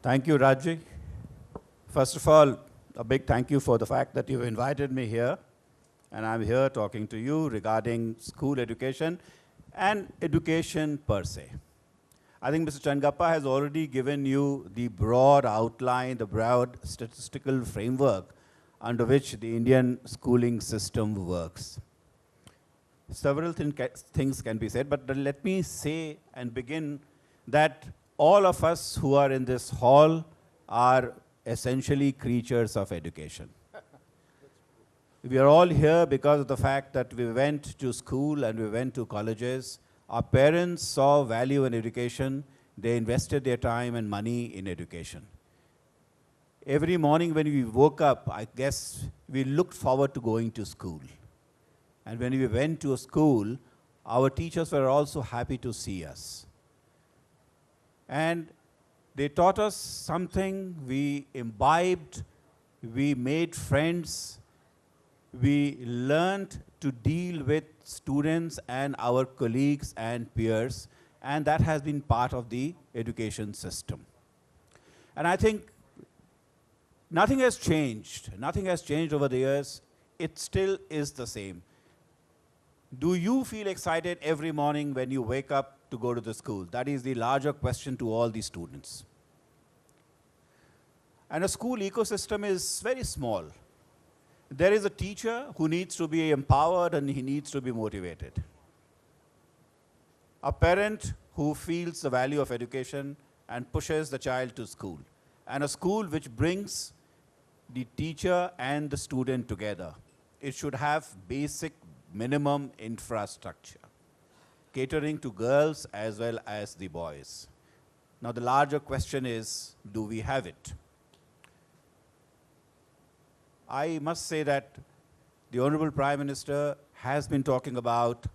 Thank you, Raji. First of all, a big thank you for the fact that you invited me here. And I'm here talking to you regarding school education and education per se. I think Mr. Changappa has already given you the broad outline, the broad statistical framework under which the Indian schooling system works. Several things can be said, but let me say and begin that all of us who are in this hall are essentially creatures of education. We are all here because of the fact that we went to school and we went to colleges. Our parents saw value in education. They invested their time and money in education. Every morning when we woke up, I guess we looked forward to going to school. And when we went to a school, our teachers were also happy to see us. And they taught us something, we imbibed, we made friends, we learned to deal with students and our colleagues and peers, and that has been part of the education system. And I think nothing has changed. Nothing has changed over the years. It still is the same. Do you feel excited every morning when you wake up to go to the school? That is the larger question to all the students. And a school ecosystem is very small. There is a teacher who needs to be empowered and he needs to be motivated. A parent who feels the value of education and pushes the child to school. And a school which brings the teacher and the student together. It should have basic minimum infrastructure, catering to girls as well as the boys. Now the larger question is, do we have it? I must say that the Honorable Prime Minister has been talking about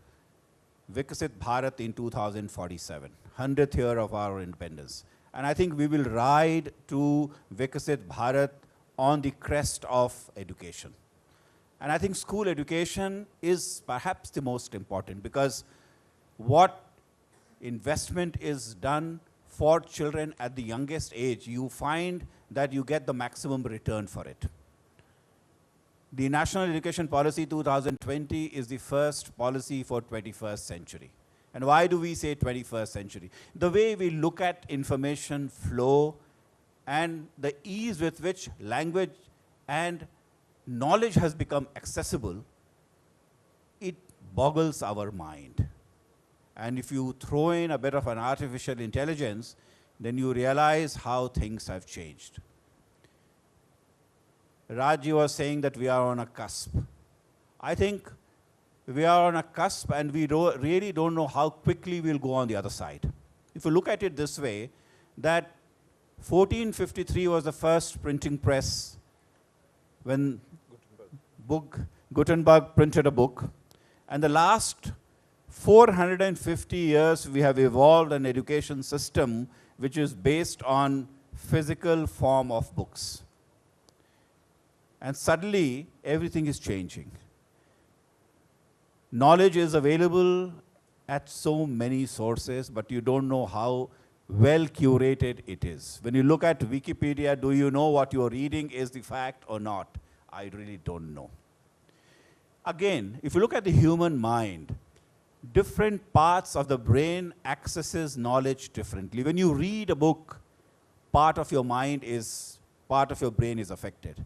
Vikasit Bharat in 2047, 100th year of our independence. And I think we will ride to Vikasit Bharat on the crest of education. And I think school education is perhaps the most important, because what investment is done for children at the youngest age, you find that you get the maximum return for it. The National Education Policy 2020 is the first policy for 21st century. And why do we say 21st century? The way we look at information flow and the ease with which language and knowledge has become accessible, it boggles our mind. And if you throw in a bit of an artificial intelligence, then you realize how things have changed. Raji was saying that we are on a cusp. I think we are on a cusp and we really don't know how quickly we'll go on the other side. If you look at it this way, that 1453 was the first printing press when Gutenberg printed a book. And the last 450 years we have evolved an education system which is based on physical form of books. And suddenly, everything is changing. Knowledge is available at so many sources, but you don't know how well curated it is. When you look at Wikipedia, do you know what you're reading is the fact or not? I really don't know. Again, if you look at the human mind, different parts of the brain accesses knowledge differently. When you read a book, part of your brain is affected.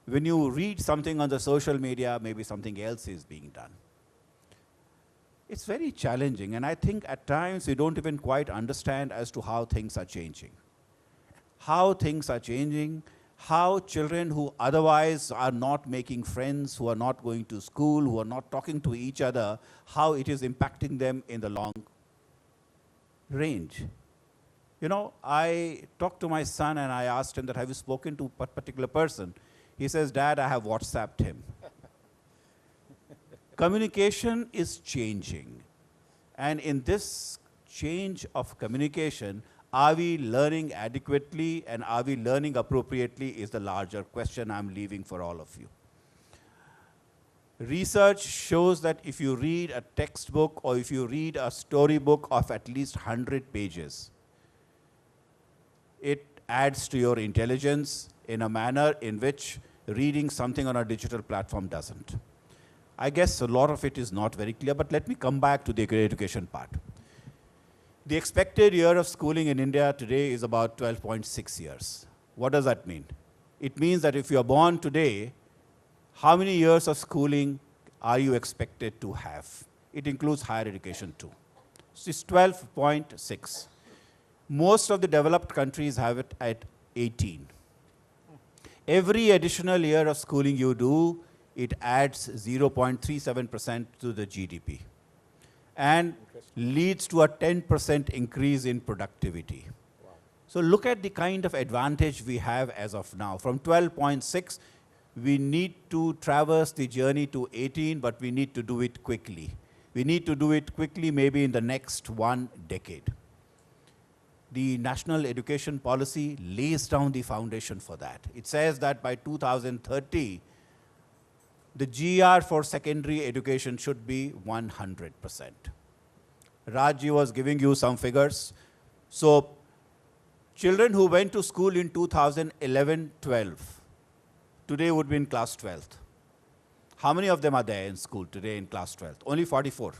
When you read something on the social media, maybe something else is being done. It's very challenging, and I think at times we don't even quite understand as to how things are changing. How things are changing, how children who otherwise are not making friends, who are not going to school, who are not talking to each other, how it is impacting them in the long range. You know, I talked to my son and I asked him that, have you spoken to a particular person? He says, Dad, I have WhatsApped him. Communication is changing. And in this change of communication, are we learning adequately and are we learning appropriately is the larger question I'm leaving for all of you. Research shows that if you read a textbook or if you read a storybook of at least 100 pages, it adds to your intelligence in a manner in which reading something on a digital platform doesn't. I guess a lot of it is not very clear, but let me come back to the education part. The expected year of schooling in India today is about 12.6 years. What does that mean? It means that if you are born today, how many years of schooling are you expected to have? It includes higher education too. So it's 12.6. Most of the developed countries have it at 18. Every additional year of schooling you do, it adds 0.37% to the GDP and leads to a 10% increase in productivity. Wow. So look at the kind of advantage we have as of now. From 12.6, we need to traverse the journey to 18, but we need to do it quickly. We need to do it quickly, maybe in the next 1 decade. The national education policy lays down the foundation for that. It says that by 2030, the GR for secondary education should be 100%. Rajji was giving you some figures. So children who went to school in 2011-12, today would be in class 12th. How many of them are there in school today in class 12th? Only 44.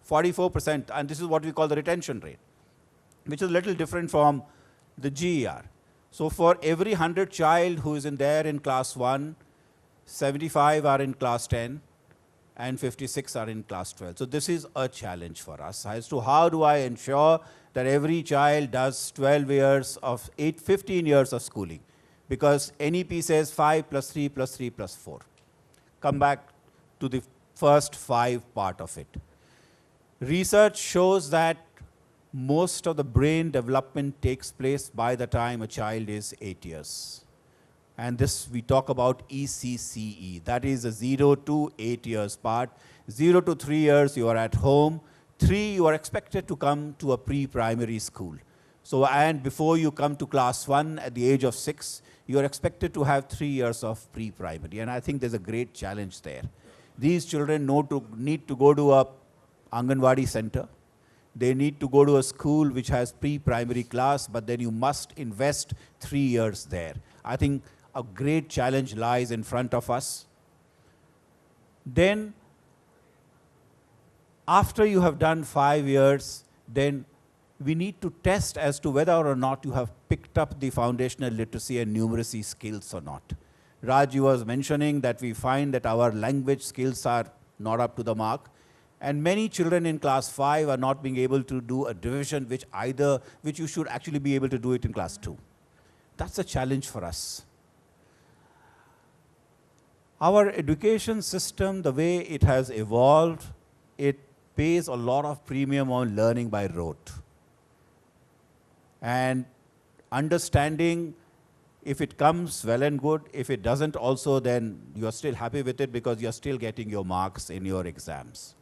44%, and this is what we call the retention rate, which is a little different from the GER. So for every 100 child who is in there in class 1, 75 are in class 10, and 56 are in class 12. So this is a challenge for us as to how do I ensure that every child does 12 years of 15 years of schooling. Because NEP says 5 plus 3 plus 3 plus 4. Come back to the first 5 part of it. Research shows that most of the brain development takes place by the time a child is 8 years. And this, we talk about ECCE. That is the 0 to 8 years part. 0 to 3 years, you are at home. 3, you are expected to come to a pre-primary school. So, and before you come to class 1 at the age of 6, you are expected to have 3 years of pre-primary. And I think there's a great challenge there. These children need to go to a Anganwadi center. They need to go to a school which has pre-primary class, but then you must invest 3 years there. I think a great challenge lies in front of us. Then, after you have done 5 years, then we need to test as to whether or not you have picked up the foundational literacy and numeracy skills or not. Raj was mentioning that we find that our language skills are not up to the mark. And many children in class 5 are not being able to do a division which you should actually be able to do it in class 2. That's a challenge for us. Our education system, the way it has evolved, it pays a lot of premium on learning by rote. And understanding, if it comes, well and good. If it doesn't also, then you're still happy with it because you're still getting your marks in your exams.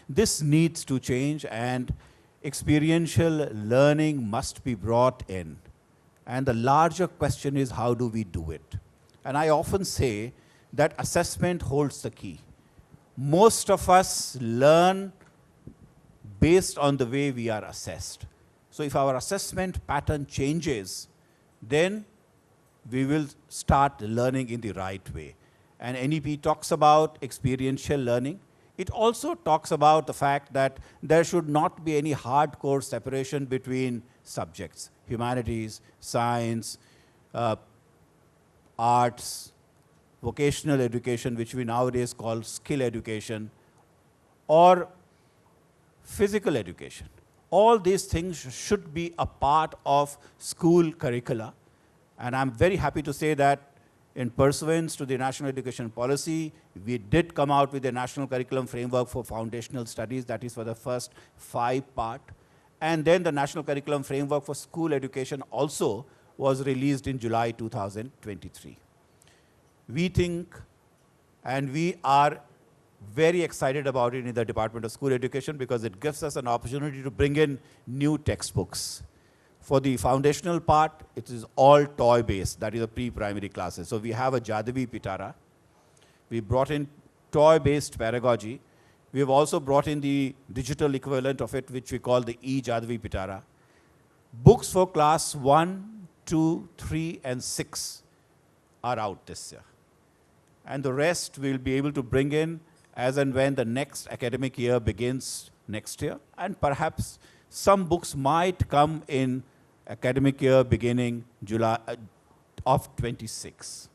This needs to change, and experiential learning must be brought in. And the larger question is, how do we do it? And I often say that assessment holds the key. Most of us learn based on the way we are assessed. So if our assessment pattern changes, then we will start learning in the right way. And NEP talks about experiential learning. It also talks about the fact that there should not be any hardcore separation between subjects, humanities, science, arts, vocational education, which we nowadays call skill education, or physical education. All these things should be a part of school curricula. And I'm very happy to say that in pursuance to the National Education Policy, we did come out with a National Curriculum Framework for Foundational Studies. That is for the first 5 part. And then the National Curriculum Framework for School Education also was released in July 2023. We think, and we are very excited about it in the Department of School Education because it gives us an opportunity to bring in new textbooks. For the foundational part, it is all toy-based. That is the pre-primary classes. So we have a Jadavi Pitara. We brought in toy-based pedagogy. We have also brought in the digital equivalent of it, which we call the e-Jadavi Pitara. Books for class 1, 2, 3, and 6 are out this year. And the rest we'll be able to bring in as and when the next academic year begins next year. And perhaps some books might come in academic year beginning July of 26.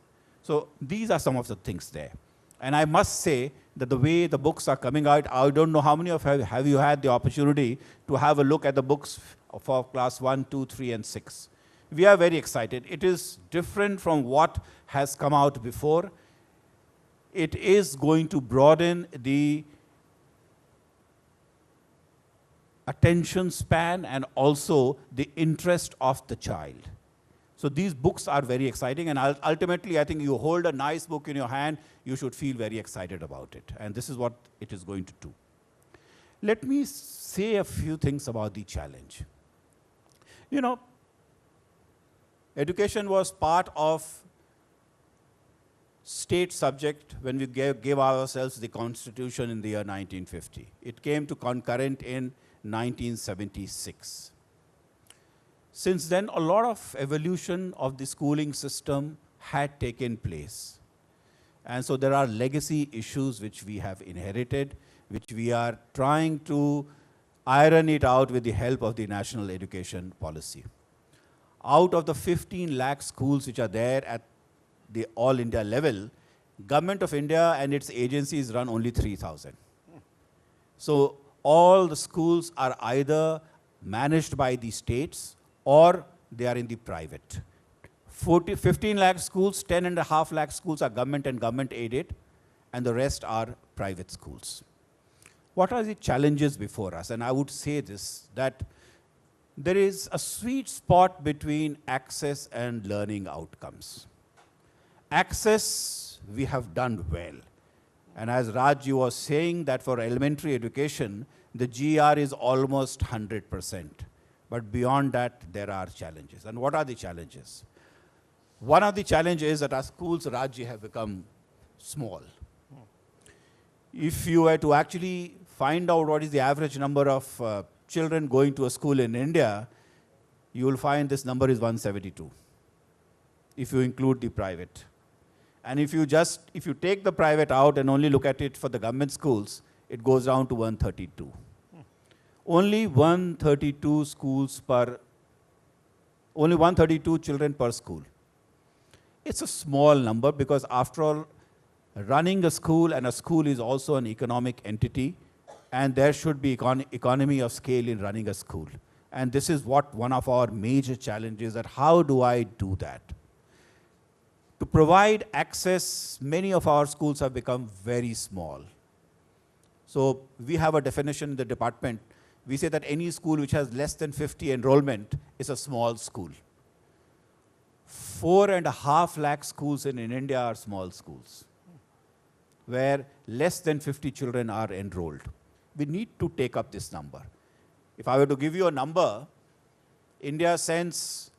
So these are some of the things there. And I must say that the way the books are coming out, I don't know how many of you have you had the opportunity to have a look at the books for class 1, 2, 3, and 6. We are very excited. It is different from what has come out before. It is going to broaden the attention span and also the interest of the child. So these books are very exciting, and ultimately I think you hold a nice book in your hand, you should feel very excited about it. And this is what it is going to do. Let me say a few things about the challenge. You know, education was part of state subject when we gave ourselves the Constitution in the year 1950. It came to concurrent in 1976. Since then, a lot of evolution of the schooling system had taken place. And so there are legacy issues which we have inherited, which we are trying to iron it out with the help of the national education policy. Out of the 15 lakh schools which are there at the all India level, Government of India and its agencies run only 3,000. So all the schools are either managed by the states or they are in the private. 15 lakh schools, 10.5 lakh schools are government and government aided, and the rest are private schools. What are the challenges before us? And I would say this, that there is a sweet spot between access and learning outcomes. Access, we have done well. And as Raj was saying that for elementary education, the GR is almost 100%. But beyond that, there are challenges. And what are the challenges? One of the challenges is that our schools, Raj, have become small. If you were to actually find out what is the average number of children going to a school in India, you will find this number is 172, if you include the private. And if you take the private out and only look at it for the government schools, it goes down to 132. Only 132 children per school. It's a small number because after all, running a school, and a school is also an economic entity, and there should be economy of scale in running a school. And this is what one of our major challenges, that how do I do that? To provide access, many of our schools have become very small. So we have a definition in the department. We say that any school which has less than 50 enrollment is a small school. 4.5 lakh schools in India are small schools, where less than 50 children are enrolled. We need to take up this number. If I were to give you a number, India sends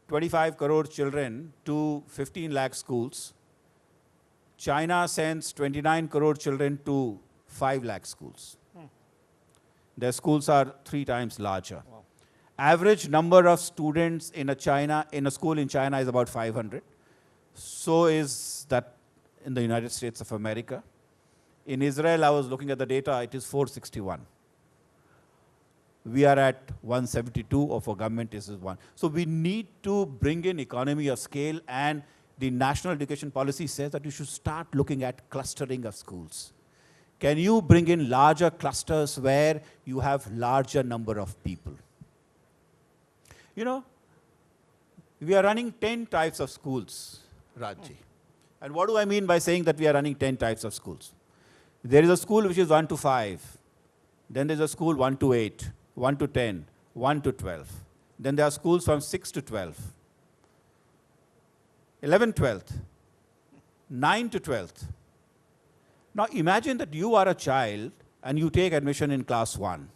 25 crore children to 15 lakh schools. China sends 29 crore children to 5 lakh schools. Their schools are 3 times larger. Wow. Average number of students in a school in China is about 500. So is that in the United States of America. In Israel, I was looking at the data, it is 461. We are at 172, or for government this is 1. So we need to bring in economy of scale, and the national education policy says that you should start looking at clustering of schools. Can you bring in larger clusters where you have larger number of people? You know, we are running 10 types of schools, Rajji. And what do I mean by saying that we are running 10 types of schools? There is a school which is 1 to 5. Then there's a school 1 to 8, 1 to 10, 1 to 12. Then there are schools from 6 to 12, 11, 12th, 9 to 12th. Now imagine that you are a child and you take admission in class 1.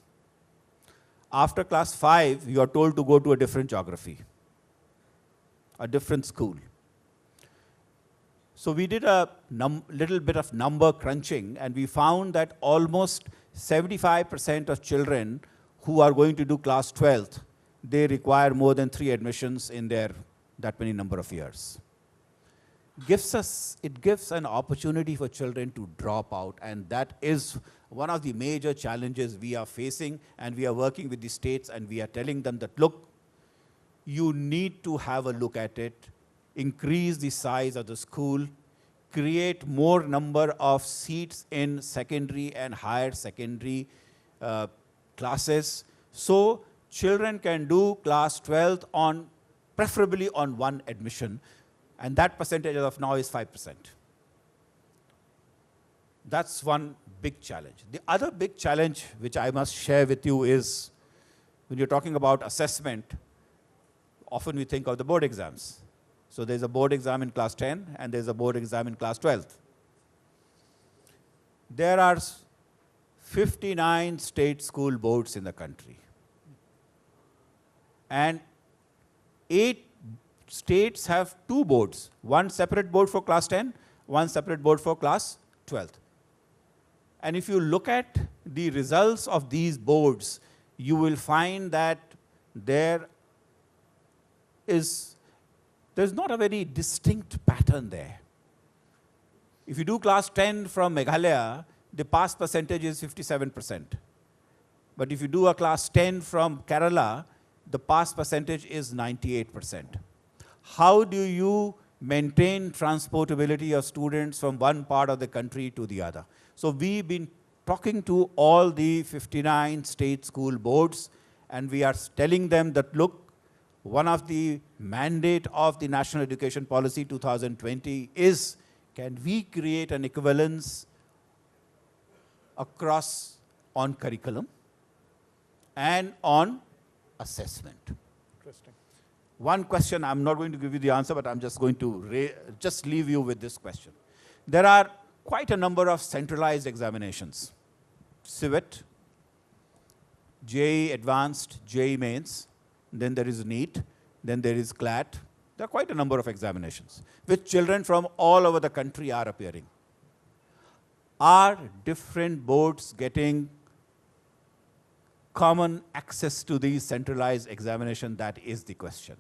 After class 5, you are told to go to a different geography, a different school. So we did a little bit of number crunching, and we found that almost 75% of children who are going to do class 12th they require more than 3 admissions in their that many number of years. It gives an opportunity for children to drop out, and that is one of the major challenges we are facing, and we are working with the states, and we are telling them that, look, you need to have a look at it, increase the size of the school, create more number of seats in secondary and higher secondary classes, so children can do class 12th preferably on 1 admission, and that percentage as of now is 5%. That's one big challenge. The other big challenge which I must share with you is, when you're talking about assessment, often we think of the board exams. So there's a board exam in class 10 and there's a board exam in class 12. There are 59 state school boards in the country. And 8 states have 2 boards, 1 separate board for class 10, 1 separate board for class 12. And if you look at the results of these boards, you will find that there's not a very distinct pattern there. If you do class 10 from Meghalaya, the pass percentage is 57%. But if you do a class 10 from Kerala, the pass percentage is 98%. How do you maintain transportability of students from one part of the country to the other? So we've been talking to all the 59 state school boards, and we are telling them that, look, one of the mandate of the National Education Policy 2020 is, can we create an equivalence across on curriculum and on assessment? Interesting. One question, I'm not going to give you the answer, but I'm just going to just leave you with this question. There are quite a number of centralized examinations. CIVET, JEE Advanced, JEE Mains, then there is NEET, then there is CLAT. There are quite a number of examinations, which children from all over the country are appearing. Are different boards getting common access to these centralized examinations? That is the question.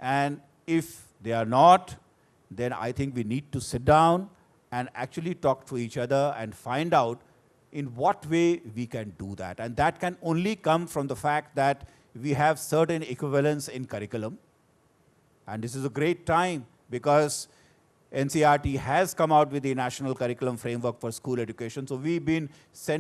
And if they are not, then I think we need to sit down and actually talk to each other and find out in what way we can do that. And that can only come from the fact that we have certain equivalence in curriculum. And this is a great time because NCERT has come out with the National Curriculum Framework for School Education. So we've been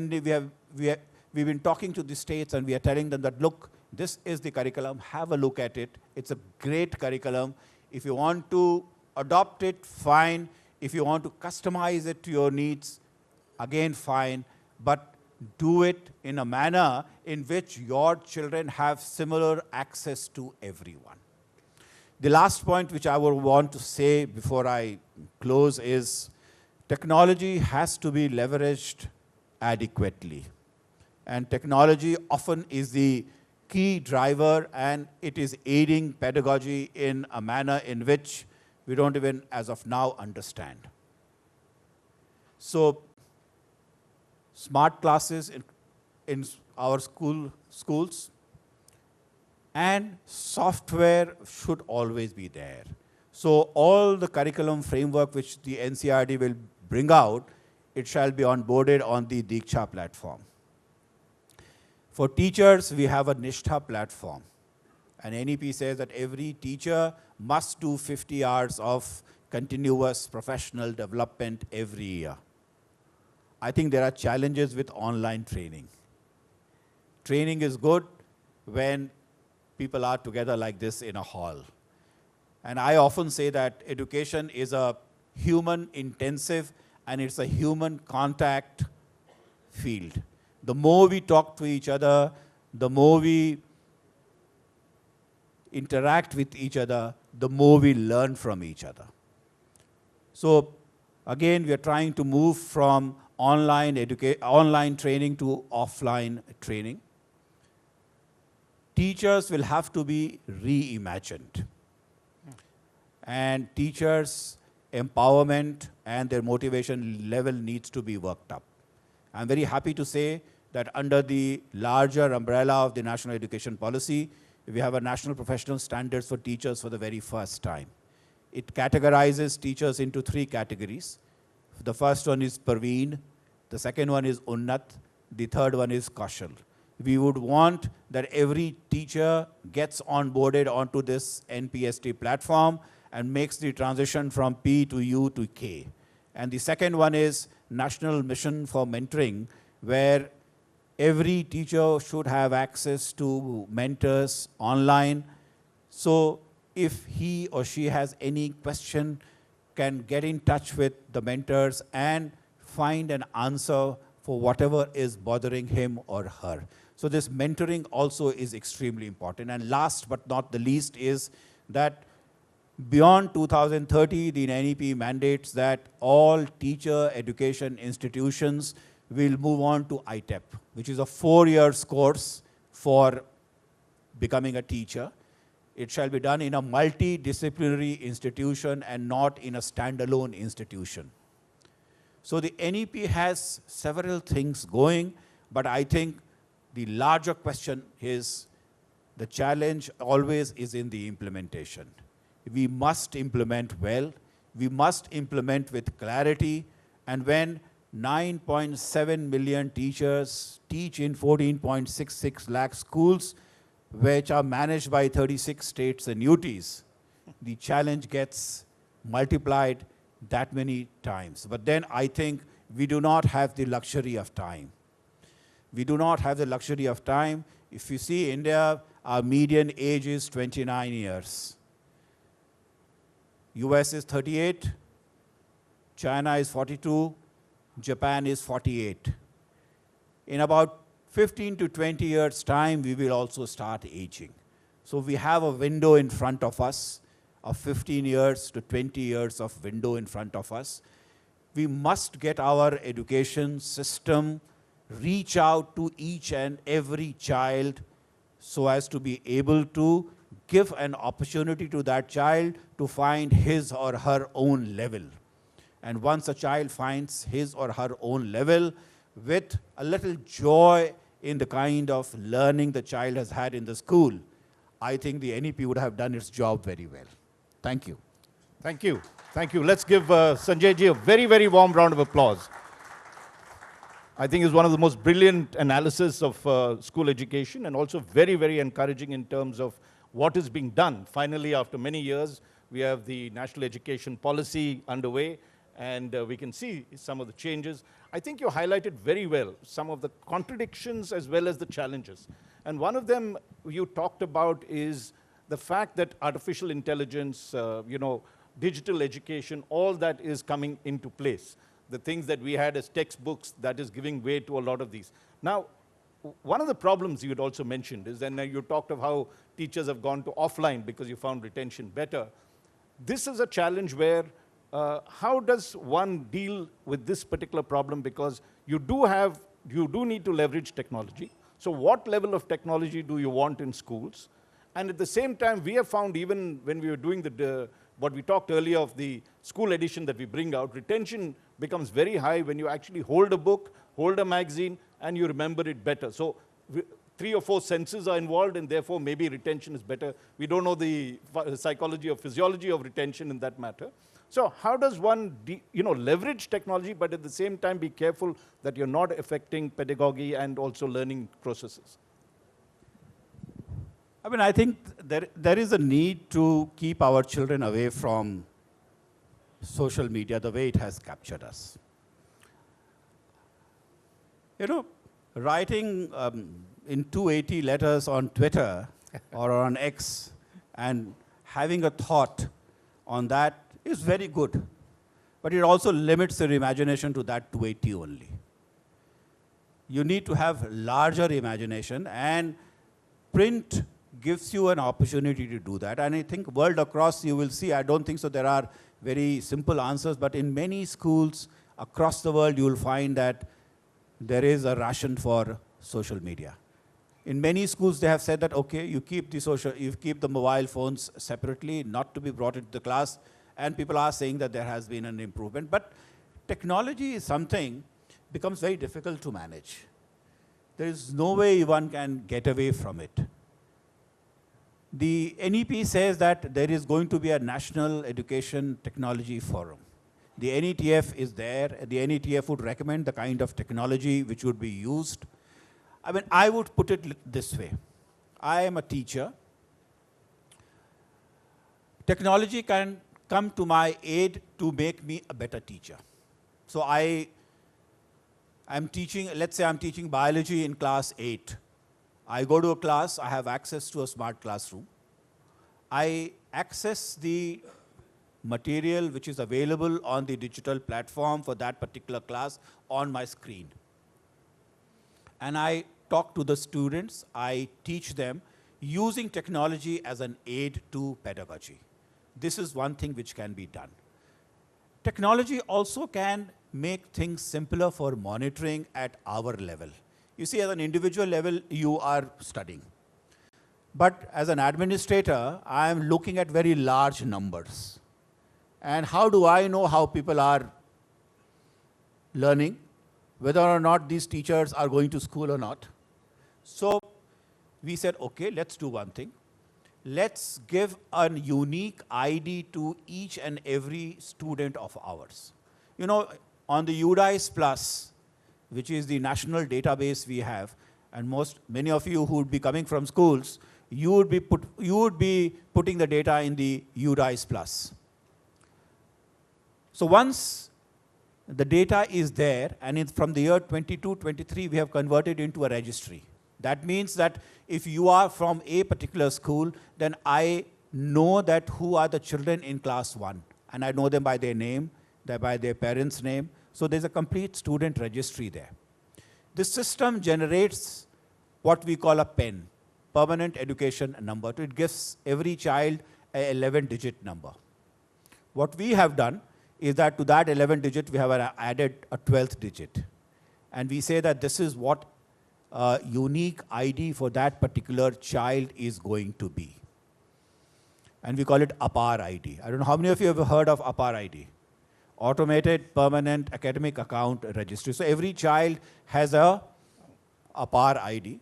we've been talking to the states, and we are telling them that, look, this is the curriculum, have a look at it. It's a great curriculum. If you want to adopt it, fine. If you want to customize it to your needs, again, fine. But do it in a manner in which your children have similar access to everyone. The last point which I would want to say before I close is, technology has to be leveraged adequately. And technology often is the key driver, and it is aiding pedagogy in a manner in which we don't even, as of now, understand. So, smart classes in our schools, and software should always be there. So all the curriculum framework which the NCERT will bring out, it shall be onboarded on the Diksha platform. For teachers, we have a Nishtha platform. And NEP says that every teacher must do 50 hours of continuous professional development every year. I think there are challenges with online training. Training is good when people are together like this in a hall. And I often say that education is a human intensive and it's a human contact field. The more we talk to each other, the more we interact with each other, the more we learn from each other. So again, we are trying to move from online training to offline training. Teachers will have to be reimagined. And teachers' empowerment and their motivation level needs to be worked up. I'm very happy to say that under the larger umbrella of the national education policy, we have a national professional standards for teachers for the very first time. It categorizes teachers into 3 categories. The first one is Parveen, the second one is Unnat, the third one is Kaushal. We would want that every teacher gets onboarded onto this NPST platform and makes the transition from P to U to K. And the second one is National Mission for Mentoring, where every teacher should have access to mentors online. So if he or she has any question, can get in touch with the mentors and find an answer for whatever is bothering him or her. So this mentoring also is extremely important. And last but not the least is that beyond 2030, the NEP mandates that all teacher education institutions will move on to ITEP, which is a 4-year course for becoming a teacher. It shall be done in a multidisciplinary institution and not in a standalone institution. So the NEP has several things going, but I think the larger question is the challenge always is in the implementation. We must implement well, we must implement with clarity, and when 9.7 million teachers teach in 14.66 lakh schools, which are managed by 36 states and UTs, the challenge gets multiplied that many times. But then I think we do not have the luxury of time. We do not have the luxury of time. If you see India, our median age is 29 years. US is 38, China is 42, Japan is 48. In about 15 to 20 years' time, we will also start aging. So we have a window in front of us, of 15 years to 20 years of window in front of us. We must get our education system reach out to each and every child so as to be able to give an opportunity to that child to find his or her own level. And once a child finds his or her own level with a little joy in the kind of learning the child has had in the school, I think the NEP would have done its job very well. Thank you. Thank you. Thank you. Let's give Sanjay ji a very, very warm round of applause. I think it's one of the most brilliant analysis of school education and also very, very encouraging in terms of what is being done. Finally, after many years, we have the national education policy underway, and we can see some of the changes. I think you highlighted very well some of the contradictions as well as the challenges. And one of them you talked about is the fact that artificial intelligence, digital education, all that is coming into place. The things that we had as textbooks, that is giving way to a lot of these. Now, one of the problems you had also mentioned is, and you talked of how teachers have gone to offline because you found retention better. This is a challenge where how does one deal with this particular problem? Because you do need to leverage technology. So what level of technology do you want in schools? And at the same time, we have found even when we were doing what we talked earlier of the school edition that we bring out, retention becomes very high when you actually hold a book, hold a magazine, and you remember it better. So 3 or 4 senses are involved, and therefore maybe retention is better. We don't know the psychology or physiology of retention in that matter. So how does one leverage technology, but at the same time be careful that you're not affecting pedagogy and also learning processes? I mean, I think there is a need to keep our children away from social media the way it has captured us. Writing in 280 letters on Twitter or on X and having a thought on that is very good. But it also limits your imagination to that 280 only. You need to have larger imagination, and print gives you an opportunity to do that. And I think world across you will see, I don't think so there are very simple answers, but in many schools across the world you will find that there is a ration for social media. In many schools they have said that, okay, you keep the mobile phones separately, not to be brought into the class, and people are saying that there has been an improvement. But technology is something becomes very difficult to manage. there is no way one can get away from it. The NEP says that there is going to be a National Education Technology Forum. The NETF is there. The NETF would recommend the kind of technology which would be used. I mean, I would put it this way. I am a teacher. Technology can come to my aid to make me a better teacher. So I'm teaching, let's say I'm teaching biology in class 8. I go to a class, I have access to a smart classroom. I access the material which is available on the digital platform for that particular class on my screen. And I talk to the students, I teach them using technology as an aid to pedagogy. This is one thing which can be done. Technology also can make things simpler for monitoring at our level. You see, at an individual level, you are studying. But as an administrator, I am looking at very large numbers. And how do I know how people are learning, whether or not these teachers are going to school or not? So we said, okay, let's do one thing. Let's give a unique ID to each and every student of ours. You know, on the UDICE Plus, which is the national database we have, and many of you who would be coming from schools, you would be putting the data in the UDICE Plus. So once the data is there, and from the year 22-23, we have converted into a registry. That means that if you are from a particular school, then I know that who are the children in class 1. And I know them by their name, by their parents' name. So there's a complete student registry there. This system generates what we call a PEN, Permanent Education Number. It gives every child an 11-digit number. What we have done is that to that 11-digit, we have added a 12th digit. And we say that this is what unique ID for that particular child is going to be. And we call it APAR ID. I don't know how many of you have heard of APAR ID? Automated Permanent Academic Account Registry. So every child has a APAR ID.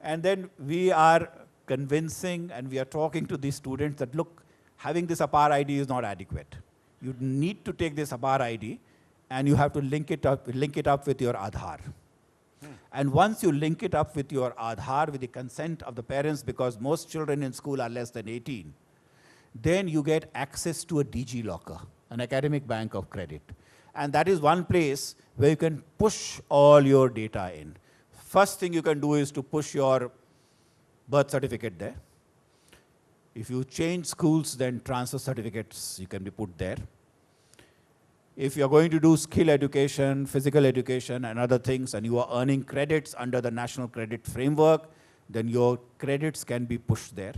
And then we are convincing and we are talking to these students that, look, having this APAR ID is not adequate. You need to take this APAR ID and you have to link it up with your Aadhaar. And once you link it up with your Aadhaar, with the consent of the parents, because most children in school are less than 18, then you get access to a DG locker, an academic bank of credit. And that is one place where you can push all your data in. First thing you can do is to push your birth certificate there. If you change schools, then transfer certificates you can be put there. If you're going to do skill education, physical education, and other things, and you are earning credits under the National Credit Framework, then your credits can be pushed there.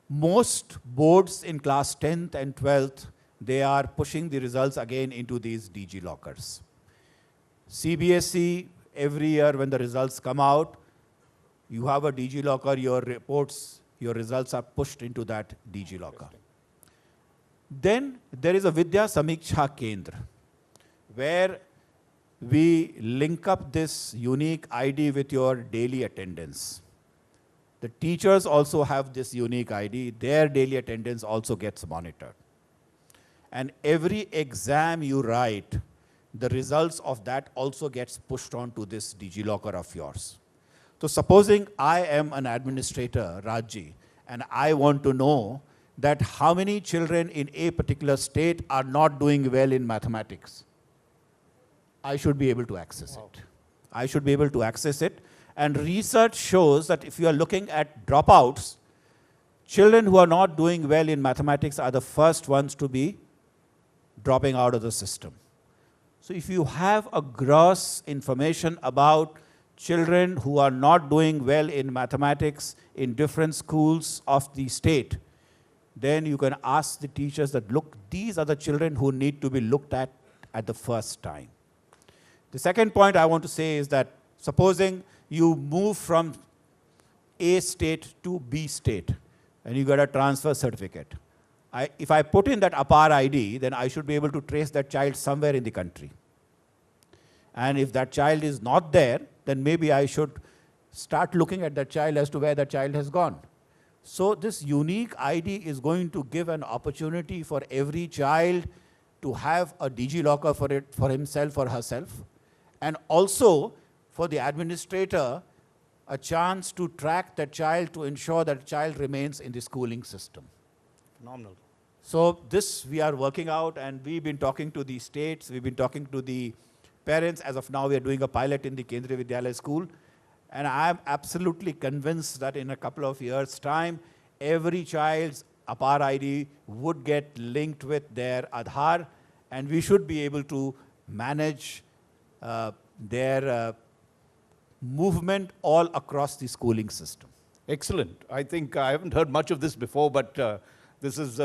Most boards in class 10th and 12th, they are pushing the results again into these DG lockers. CBSE, every year when the results come out, you have a DG locker, your reports, your results are pushed into that DG locker. Then there is a Vidya Samiksha Kendra, where we link up this unique ID with your daily attendance. The teachers also have this unique ID. Their daily attendance also gets monitored. And every exam you write, the results of that also gets pushed onto this DigiLocker of yours. So supposing I am an administrator, Raji, and I want to know that how many children in a particular state are not doing well in mathematics, I should be able to access it. I should be able to access it. And research shows that if you are looking at dropouts, children who are not doing well in mathematics are the first ones to be dropping out of the system. So if you have a gross information about children who are not doing well in mathematics in different schools of the state, then you can ask the teachers that, look, these are the children who need to be looked at the first time. The second point I want to say is that supposing you move from A state to B state and you get a transfer certificate. If I put in that APAR ID, then I should be able to trace that child somewhere in the country. And if that child is not there, then maybe I should start looking at that child as to where that child has gone. So this unique ID is going to give an opportunity for every child to have a DigiLocker for himself or herself, and also for the administrator a chance to track that child to ensure that child remains in the schooling system. Phenomenal. So this we are working out, and we've been talking to the states, we've been talking to the parents. As of now, we are doing a pilot in the Kendriya Vidyalaya school. And I am absolutely convinced that in a couple of years' time, every child's Apar ID would get linked with their Aadhaar, and we should be able to manage their movement all across the schooling system. Excellent. I think I haven't heard much of this before, but this is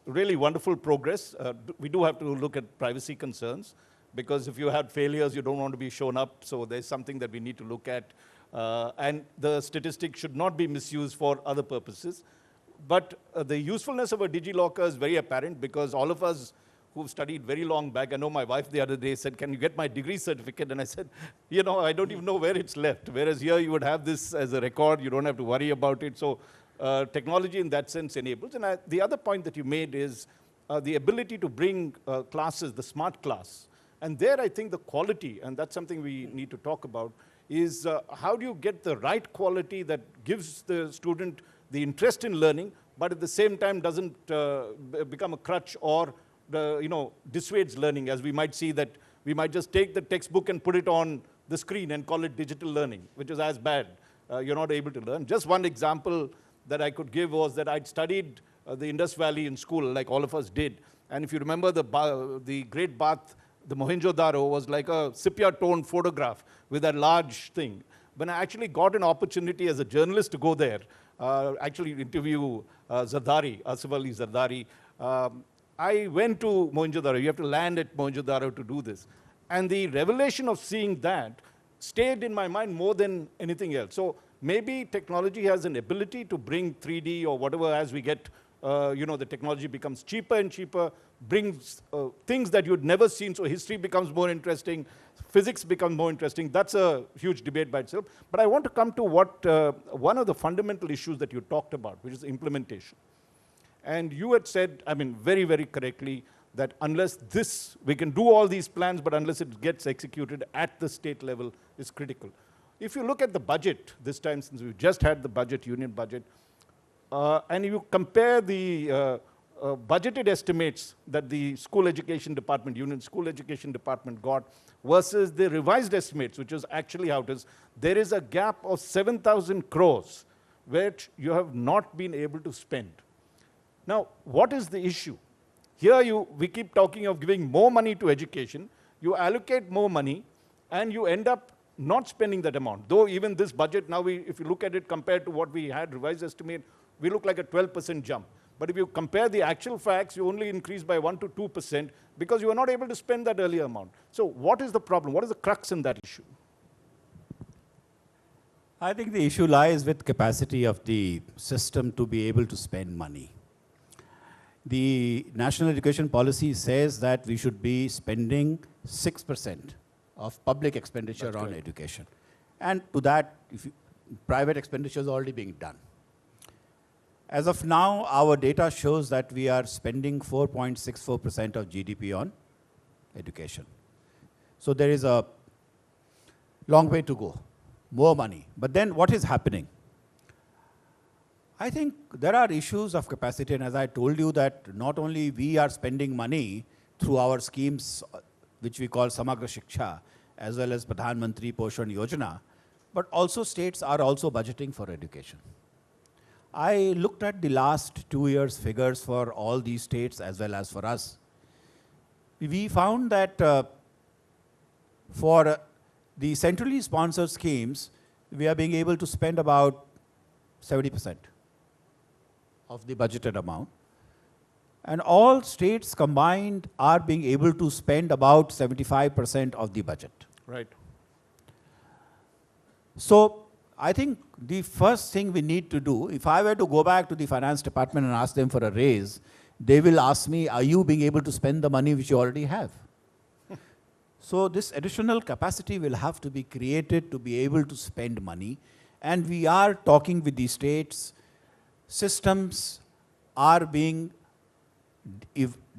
really wonderful progress. We do have to look at privacy concerns, because if you had failures, you don't want to be shown up. So there's something that we need to look at. And the statistics should not be misused for other purposes. But the usefulness of a DigiLocker is very apparent, because all of us who've studied very long back, I know my wife the other day said, "Can you get my degree certificate?" And I said, you know, I don't even know where it's left. Whereas here you would have this as a record, you don't have to worry about it. So technology in that sense enables. And the other point that you made is the ability to bring classes, the smart class. And there I think the quality, and that's something we need to talk about, is how do you get the right quality that gives the student the interest in learning, but at the same time doesn't become a crutch or dissuades learning, as we might see that we might just take the textbook and put it on the screen and call it digital learning, which is as bad. You're not able to learn. Just one example that I could give was that I'd studied the Indus Valley in school, like all of us did. And if you remember the Great Bath, the Mohenjo-daro was like a sepia-tone photograph with that large thing. When I actually got an opportunity as a journalist to go there, actually interview Zardari, Asif Ali Zardari, I went to Mohenjo-daro. You have to land at Mohenjo-daro to do this. And the revelation of seeing that stayed in my mind more than anything else. So maybe technology has an ability to bring 3D or whatever as we get, the technology becomes cheaper and cheaper, brings things that you'd never seen. So history becomes more interesting, physics becomes more interesting. That's a huge debate by itself. But I want to come to what one of the fundamental issues that you talked about, which is implementation. And you had said, I mean, very, very correctly, that unless we can do all these plans, but unless it gets executed at the state level is critical. If you look at the budget this time, since we've just had the budget, union budget, and you compare the budgeted estimates that the school education department, union school education department got versus the revised estimates, which is actually how it is, there is a gap of 7,000 crores, which you have not been able to spend. Now, what is the issue? Here we keep talking of giving more money to education. You allocate more money, and you end up not spending that amount. Though even this budget, now if you look at it compared to what we had revised estimate, we look like a 12% jump. But if you compare the actual facts, you only increase by 1 to 2% because you are not able to spend that earlier amount. So what is the problem? What is the crux in that issue? I think the issue lies with capacity of the system to be able to spend money. The National Education Policy says that we should be spending 6% of public expenditure on education. And to that, private expenditure is already being done. As of now, our data shows that we are spending 4.64% of GDP on education. So there is a long way to go, more money. But then what is happening? I think there are issues of capacity, and as I told you that not only we are spending money through our schemes, which we call Samagra Shiksha, as well as Pradhan Mantri Poshan Yojana, but also states are also budgeting for education. I looked at the last 2 years' figures for all these states as well as for us. We found that for the centrally sponsored schemes, we are being able to spend about 70% of the budgeted amount. And all states combined are being able to spend about 75% of the budget. Right. So I think the first thing we need to do, if I were to go back to the finance department and ask them for a raise, they will ask me, are you being able to spend the money which you already have? So this additional capacity will have to be created to be able to spend money. And we are talking with the states. Systems are being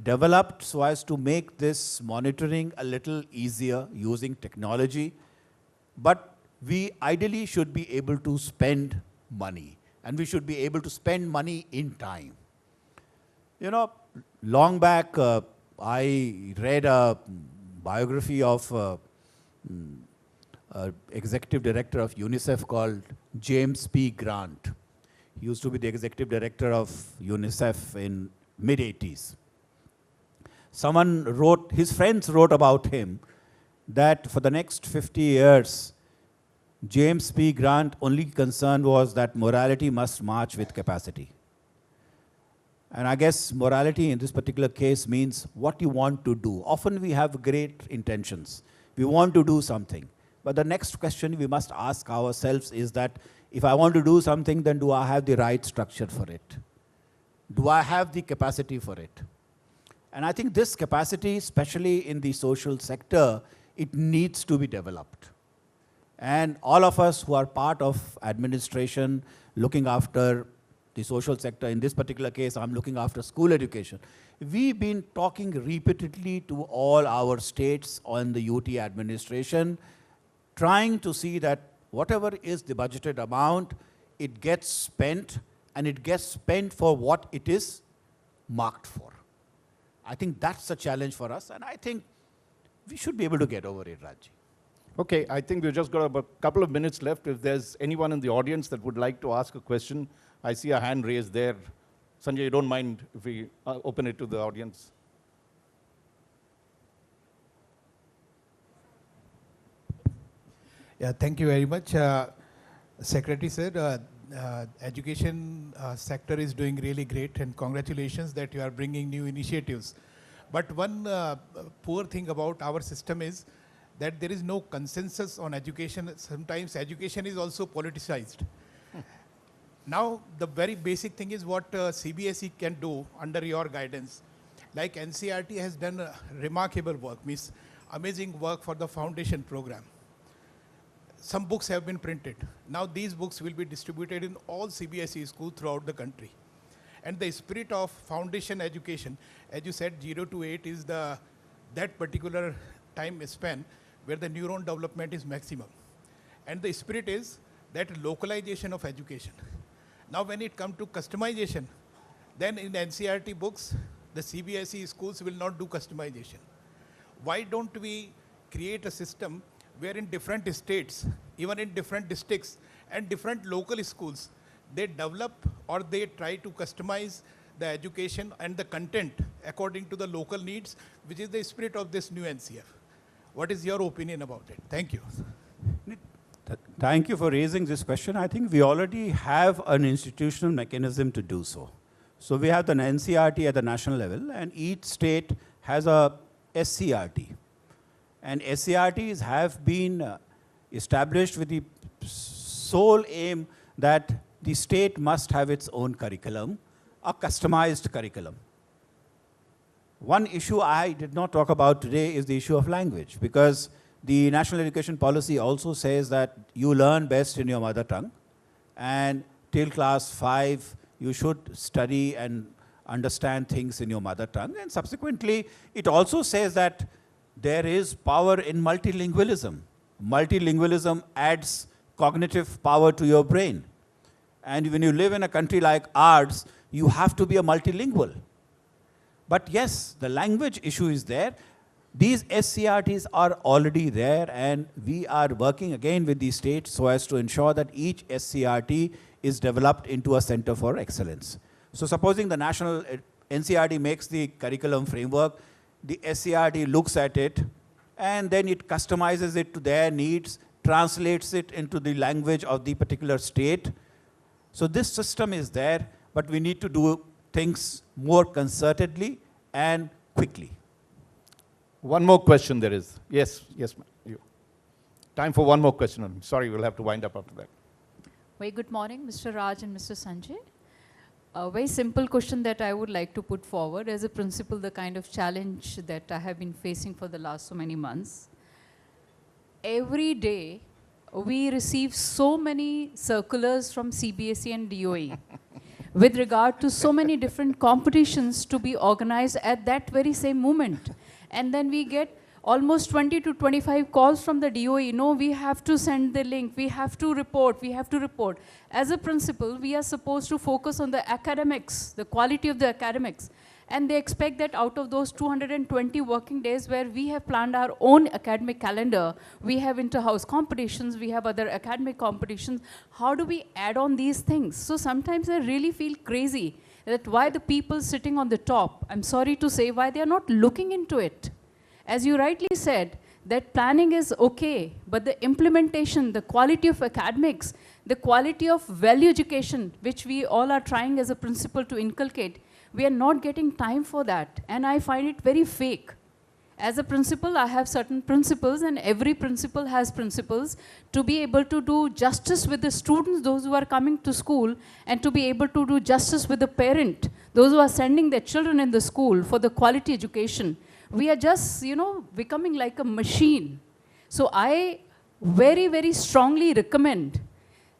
developed so as to make this monitoring a little easier using technology. But we ideally should be able to spend money. And we should be able to spend money in time. You know, long back, I read a biography of executive director of UNICEF called James P. Grant. He used to be the executive director of UNICEF in mid-80s. Someone wrote, his friends wrote about him that for the next 50 years, James P. Grant only concern was that morality must march with capacity. And I guess morality in this particular case means what you want to do. Often we have great intentions. We want to do something. But the next question we must ask ourselves is that if I want to do something, then do I have the right structure for it? Do I have the capacity for it? And I think this capacity, especially in the social sector, it needs to be developed. And all of us who are part of administration, looking after the social sector, in this particular case, I'm looking after school education. We've been talking repeatedly to all our states on the UT administration, trying to see that whatever is the budgeted amount, it gets spent, and it gets spent for what it is marked for. I think that's a challenge for us, and I think we should be able to get over it, Rajji. Okay, I think we've just got about a couple of minutes left. If there's anyone in the audience that would like to ask a question, I see a hand raised there. Sanjay, you don't mind if we open it to the audience? Yeah, thank you very much. Secretary said, education sector is doing really great, and congratulations that you are bringing new initiatives. But one poor thing about our system is that there is no consensus on education. Sometimes education is also politicized. Now, the very basic thing is what CBSE can do under your guidance. Like NCERT has done remarkable work, means amazing work for the foundation program. Some books have been printed. Now these books will be distributed in all CBSE schools throughout the country. And the spirit of foundation education, as you said, 0 to 8 is that particular time span where the neuron development is maximum. And the spirit is that localization of education. Now when it comes to customization, then in NCERT books, the CBSE schools will not do customization. Why don't we create a system where in different states, even in different districts and different local schools, they develop or they try to customize the education and the content according to the local needs, which is the spirit of this new NCF. What is your opinion about it? Thank you. Thank you for raising this question. I think we already have an institutional mechanism to do so. So we have an NCERT at the national level, and each state has a SCRT. And SCRTs have been established with the sole aim that the state must have its own curriculum, a customized curriculum. One issue I did not talk about today is the issue of language, because the national education policy also says that you learn best in your mother tongue, and till class 5, you should study and understand things in your mother tongue. And subsequently, it also says that there is power in multilingualism. Multilingualism adds cognitive power to your brain. And when you live in a country like ours, you have to be a multilingual. But yes, the language issue is there. These SCRTs are already there, and we are working again with the states so as to ensure that each SCRT is developed into a center for excellence. So supposing the national NCERT makes the curriculum framework, the SCRT looks at it, and then it customizes it to their needs, translates it into the language of the particular state. So this system is there, but we need to do things more concertedly and quickly. One more question there is. Yes, yes, ma'am. Time for one more question. Sorry, we'll have to wind up after that. Very good morning, Mr. Raj and Mr. Sanjay. A very simple question that I would like to put forward as a principal, the kind of challenge that I have been facing for the last so many months. every day we receive so many circulars from CBSE and DOE with regard to so many different competitions to be organized at that very same moment. And then we get almost 20 to 25 calls from the DOE. No, we have to send the link, we have to report, we have to report. As a principal, we are supposed to focus on the academics, the quality of the academics. And they expect that out of those 220 working days where we have planned our own academic calendar, we have inter-house competitions, we have other academic competitions, how do we add on these things? So sometimes I really feel crazy that why the people sitting on the top, I'm sorry to say, why they are not looking into it. As you rightly said, that planning is okay, but the implementation, the quality of academics, the quality of value education, which we all are trying as a principal to inculcate, we are not getting time for that. And I find it very fake. As a principal, I have certain principles, and every principal has principles to be able to do justice with the students, those who are coming to school, and to be able to do justice with the parent, those who are sending their children in the school for the quality education. We are just, becoming like a machine. So I very, very strongly recommend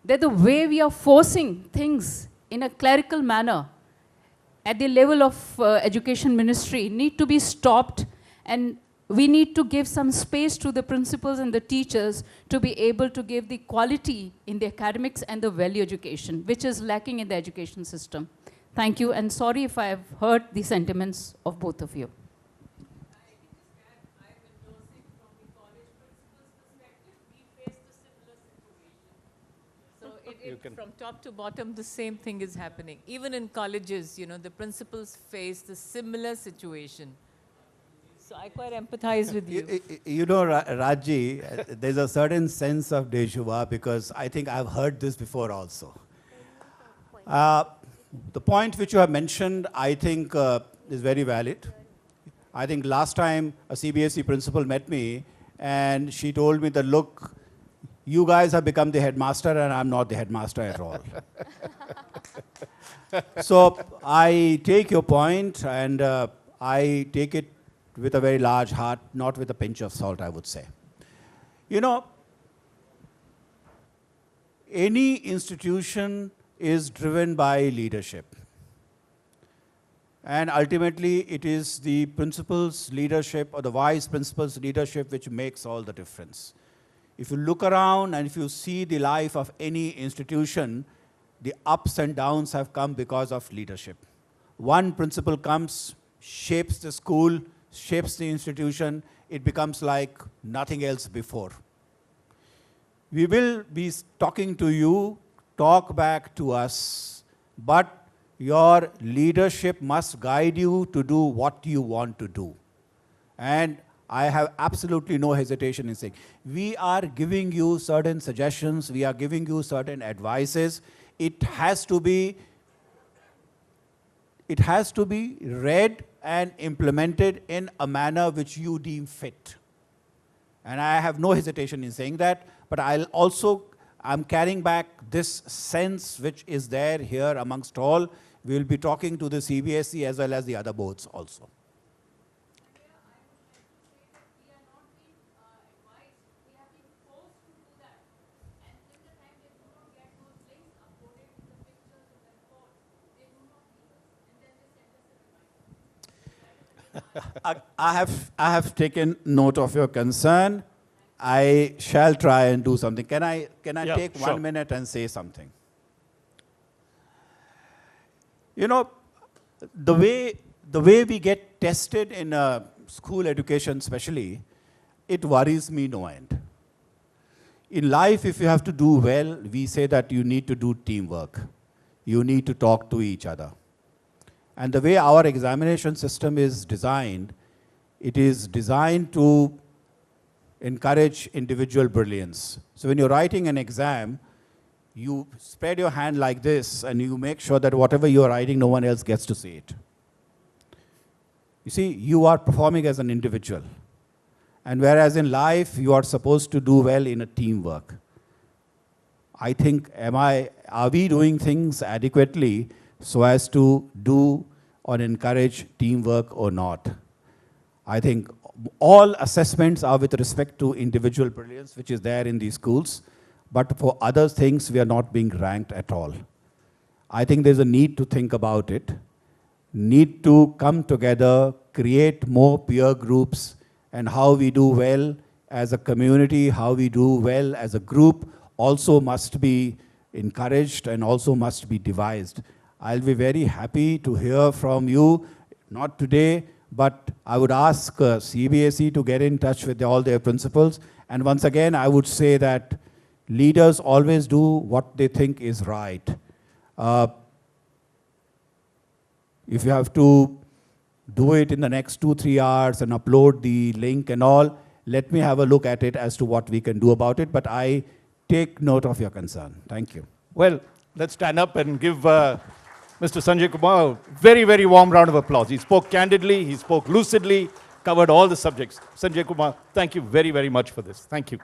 that the way we are forcing things in a clerical manner at the level of education ministry need to be stopped, and we need to give some space to the principals and the teachers to be able to give the quality in the academics and the value education, which is lacking in the education system. Thank you, and sorry if I have hurt the sentiments of both of you. From top to bottom, the same thing is happening. Even in colleges, the principals face the similar situation. So I quite empathize with you. Raji, there's a certain sense of deja vu because I think I've heard this before also. The point which you have mentioned, I think, is very valid. I think last time a CBSE principal met me and she told me that, look, you guys have become the headmaster and I'm not the headmaster at all. So I take your point and I take it with a very large heart, not with a pinch of salt, I would say. Any institution is driven by leadership. And ultimately, it is the principal's leadership or the vice principal's leadership which makes all the difference. If you look around and if you see the life of any institution, the ups and downs have come because of leadership. One principal comes, shapes the school, shapes the institution, it becomes like nothing else before. We will be talking to you, talk back to us, but your leadership must guide you to do what you want to do. And I have absolutely no hesitation in saying, we are giving you certain suggestions, we are giving you certain advices. It has to be read and implemented in a manner which you deem fit. And I have no hesitation in saying that, but I'm carrying back this sense which is there here amongst all. We will be talking to the CBSE as well as the other boards also. I have taken note of your concern. I shall try and do something. Can I take 1 minute and say something? The way we get tested in school education especially, it worries me no end. In life, if you have to do well, we say that you need to do teamwork. You need to talk to each other. And the way our examination system is designed, it is designed to encourage individual brilliance. So when you're writing an exam, you spread your hand like this and you make sure that whatever you're writing, no one else gets to see it. You see, you are performing as an individual. And whereas in life, you are supposed to do well in a teamwork. I think, are we doing things adequately so as to do or encourage teamwork or not? I think all assessments are with respect to individual brilliance, which is there in these schools, but for other things, we are not being ranked at all. I think there's a need to think about it, need to come together, create more peer groups, and how we do well as a community, how we do well as a group also must be encouraged and also must be devised. I'll be very happy to hear from you, not today, but I would ask CBSE to get in touch with all their principals. And once again, I would say that leaders always do what they think is right. If you have to do it in the next 2-3 hours and upload the link and all, let me have a look at it as to what we can do about it. But I take note of your concern. Thank you. Well, let's stand up and give Mr. Sanjay Kumar a very, very warm round of applause. He spoke candidly, he spoke lucidly, covered all the subjects. Sanjay Kumar, thank you very, very much for this. Thank you.